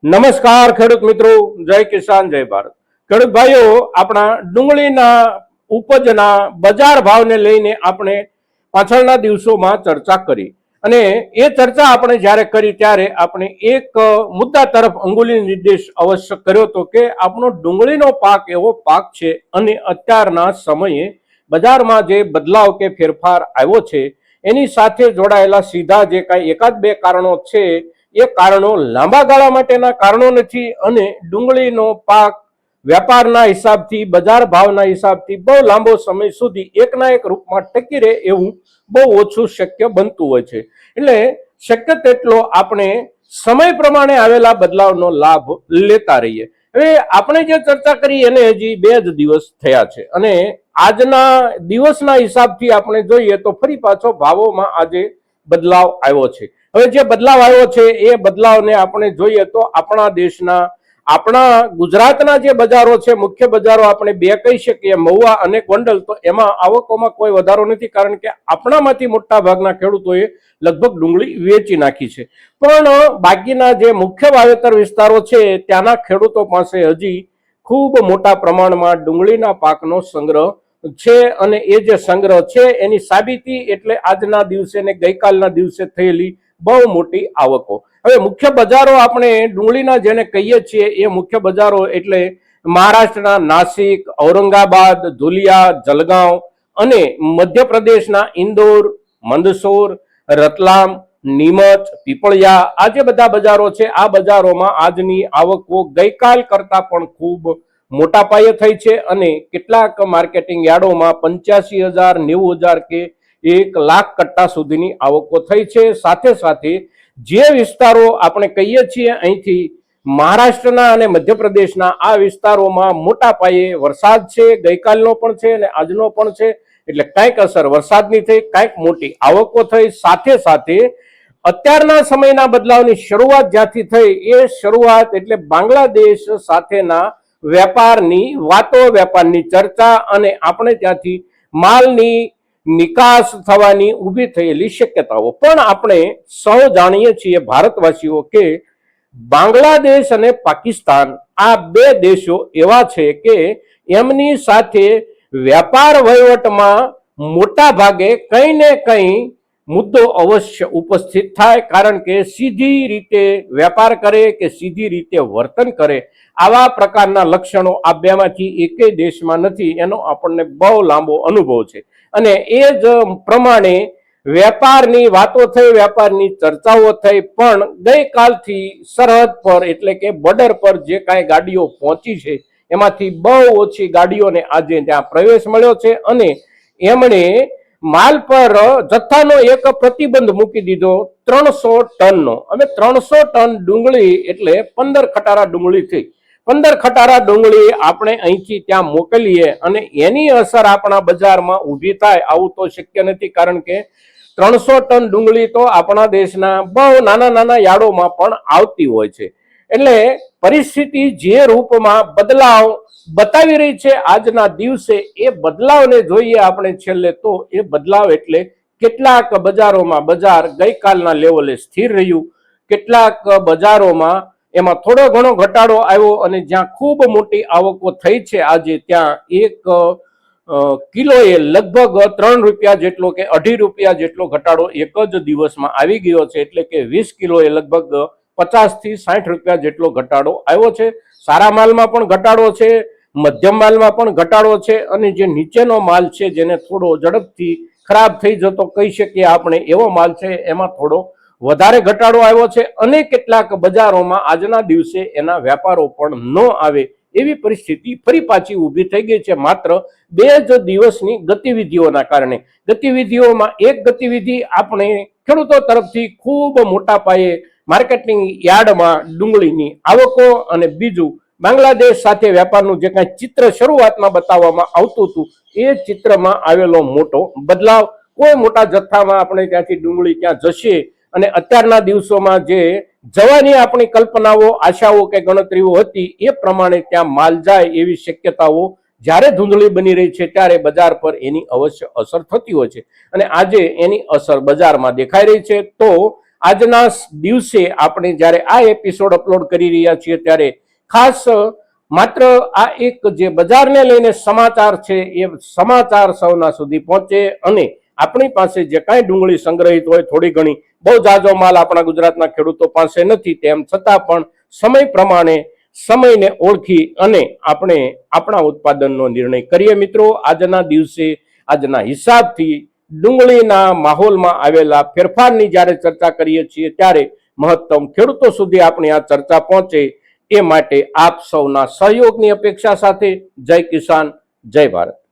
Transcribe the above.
નમસ્કાર ખેડૂત મિત્રો, જય કિસાન જય ભારત। ખેડૂત ભાઈઓ, આપણા ડુંગળીના ઉપજના બજાર ભાવને લઈને આપણે પાછળના દિવસોમાં ચર્ચા કરી અને એ ચર્ચા આપણે જ્યારે કરી ત્યારે આપણે એક મુદ્દા તરફ અંગુલી નિર્દેશ અવશ્ય કર્યો હતો કે આપણો ડુંગળીનો પાક એવો પાક છે અને અત્યારના સમયે બજારમાં જે બદલાવ કે ફેરફાર આવ્યો છે એની સાથે જોડાયેલા સીધા જે કાંઈ એકાદ બે કારણો છે એ કારણો લાંબા ગાળા માટેના કારણો નથી અને ડુંગળીનો પાક વેપારના હિસાબથી બજાર ભાવના હિસાબથી બહુ લાંબો સમય સુધી એકના એક રૂપમાં ટકી રહે એવું બહુ ઓછું શક્ય બનતું હોય છે। એટલે શક્ય તેટલો આપણે સમય પ્રમાણે આવેલા બદલાવનો લાભ લેતા રહીએ। હવે આપણે જે ચર્ચા કરી એને હજી 2 જ દિવસ થયા છે અને આજના દિવસના હિસાબથી આપણે જોઈએ તો ફરી પાછો ભાવોમાં આજે બદલાવ આવ્યો છે। હવે જે બદલાવ આવ્યો છે એ બદલાવને આપણે જોઈએ તો આપણા દેશના આપણા ગુજરાતના જે બજારો છે, મુખ્ય બજારો આપણે બે કહી શકીએ, મહુવા અને ગોંડલ, તો એમાં આવકોમાં કોઈ વધારો નથી કારણ કે આપણામાંથી મોટા ભાગના ખેડૂતોએ લગભગ ડુંગળી વેચી નાખી છે। પણ બાકીના જે મુખ્ય વાવેતર વિસ્તારો છે ત્યાંના ખેડૂતો પાસે હજી ખૂબ મોટા પ્રમાણમાં ડુંગળીના પાકનો સંગ્રહ છે અને એ જે સંગ્રહ છે એની સાબિતી એટલે આજના દિવસે ને ગઈકાલના દિવસે થયેલી બહુ મોટી આવકો। હવે મુખ્ય બજારો આપણે ડુંગળીના જેને કહીએ છીએ એ મુખ્ય બજારો એટલે મહારાષ્ટ્રના નાસિક, ઔરંગાબાદ, ધુલિયા, જલગાંવ અને મધ્યપ્રદેશના ઇન્દોર, મંદસૌર, રતલામ, નીમચ, પીપળિયા, આ જે બધા બજારો છે આ બજારોમાં આજની આવકો ગઈકાલ કરતા પણ ખૂબ મોટા પાયે થઈ છે અને કેટલાક માર્કેટિંગ યાર્ડોમાં 85,000, 90,000 કે 1 લાખ કટ્ટા સુધીની આવકો થઈ છે। સાથે સાથે જે વિસ્તારો આપણે કહીએ છીએ અહીંથી મહારાષ્ટ્રના અને મધ્યપ્રદેશના આ વિસ્તારોમાં મોટા પાયે વરસાદ છે, ગઈકાલનો પણ છે અને આજનો પણ છે, એટલે કાંઈક અસર વરસાદની થઈ, કાંઈક મોટી આવકો થઈ। સાથે સાથે અત્યારના સમયના બદલાવની શરૂઆત જ્યાંથી થઈ એ શરૂઆત એટલે બાંગ્લાદેશ સાથેના વેપારની વાતો, વેપારની ચર્ચા અને આપણે ત્યાંથી માલની નિકાસ થવાની ઊભી થયેલી શક્યતાઓ। પણ આપણે સૌ જાણીએ છીએ ભારતવાસીઓ કે બાંગ્લાદેશ અને પાકિસ્તાન આ બે દેશો એવા છે કે એમની સાથે વેપાર વહીવટમાં મોટા ભાગે કંઈ ને કંઈ મુદ્દો અવશ્ય ઉપસ્થિત થાય કારણ કે સીધી રીતે વેપાર કરે કે સીધી રીતે વર્તન કરે આવા પ્રકારના લક્ષણો આ બેમાંથી એકેય દેશમાં નથી, એનો આપણને બહુ લાંબો અનુભવ છે। અને એ જ પ્રમાણે વેપારની વાતો થઈ, વેપારની ચર્ચાઓ થઈ, પણ ગઈકાલથી સરહદ પર એટલે કે બોર્ડર પર જે કાંઈ ગાડીઓ પહોંચી છે એમાંથી બહુ ઓછી ગાડીઓને આજે ત્યાં પ્રવેશ મળ્યો છે અને એમણે માલ પર જથ્થાનો એક પ્રતિબંધ મૂકી દીધો 300 ટનનો। હવે 300 ટન ડુંગળી એટલે 15 ખટારા ડુંગળી થઈ। 15 ખટારા ડુંગળી આપણે અહીંથી ત્યાં મોકલીએ અને એની અસર આપણા બજારમાં ઊભી થાય આવું તો શક્ય નથી કારણ કે 300 ટન ડુંગળી તો આપણા દેશના બહુ નાના નાના યાર્ડોમાં પણ આવતી હોય છે। એટલે પરિસ્થિતિ જે રૂપમાં બદલાવ બતાવી રહી છે આજના દિવસે એ બદલાવને જોઈએ આપણે છેલ્લે તો એ બદલાવ એટલે કેટલાક બજારોમાં બજાર ગઈકાલના લેવલે સ્થિર રહ્યું, કેટલાક બજારોમાં એમાં થોડો ઘણો ઘટાડો આવ્યો અને જ્યાં ખૂબ મોટી આવકો થઈ છે આજે ત્યાં એક કિલોએ લગભગ 3 રૂપિયા જેટલો કે 2.5 રૂપિયા જેટલો ઘટાડો એક જ દિવસમાં આવી ગયો છે। એટલે કે 20 કિલોએ લગભગ 50 થી 60 રૂપિયા જેટલો ઘટાડો આવ્યો છે। સારા માલમાં પણ ઘટાડો છે, મધ્યમ માલમાં પણ ઘટાડો છે અને જે નીચેનો માલ છે જેને થોડો ઝડપથી ખરાબ થઈ જતો કહી શકીએ આપણે એવો માલ છે એમાં થોડો વધારે ઘટાડો આવ્યો છે અને કેટલાક બજારોમાં આજના દિવસે એના વેપારો પણ ન આવે એવી પરિસ્થિતિ ફરી પાછી ઊભી થઈ ગઈ છે માત્ર 2 જ દિવસની ગતિવિધિઓના કારણે। ગતિવિધિઓમાં એક ગતિવિધિ આપણે ખેડૂતો તરફથી ખૂબ મોટા પાયે માર્કેટિંગ યાર્ડમાં ડુંગળીની આવકો અને બીજું બાંગ્લાદેશ સાથે વેપારનું જે કાંઈ ચિત્ર શરૂઆતમાં બતાવવામાં આવતું હતું એ ચિત્રમાં આવેલો મોટો બદલાવ। કોઈ મોટા જથ્થામાં આપણે ત્યાંથી ડુંગળી ત્યાં જશે અને અત્યારના દિવસોમાં જે જવાની આપણી કલ્પનાઓ, આશાઓ કે ગણતરીઓ હતી એ પ્રમાણે ત્યાં માલ જાય એવી શક્યતાઓ જ્યારે ધૂંધળી બની રહી છે ત્યારે બજાર પર એની અવશ્ય અસર થતી હોય છે અને આજે એની અસર બજારમાં દેખાઈ રહી છે। તો આજના દિવસે આપણે જ્યારે આ એપિસોડ અપલોડ કરી રહ્યા છીએ ત્યારે ખાસ માત્ર આ એક જે બજારને લઈને સમાચાર છે એ સમાચાર સૌના સુધી પહોંચે અને આપણી પાસે જે કાંઈ ડુંગળી સંગ્રહિત હોય થોડી ઘણી, બહુ જાજો માલ આપણા ગુજરાતના ખેડૂતો પાસે નથી, તેમ છતાં પણ સમય પ્રમાણે સમયને ઓળખી અને આપણે આપણા ઉત્પાદનનો નિર્ણય કરીએ. મિત્રો, આજના દિવસે આજના હિસાબથી ડુંગળીના માહોલમાં આવેલા ફેરફારની જ્યારે ચર્ચા કરીએ છીએ ત્યારે મહત્તમ ખેડૂતો સુધી આપણી આ ચર્ચા પહોંચે એ માટે આપ સૌના સહયોગની અપેક્ષા સાથે જય કિસાન, જય ભારત.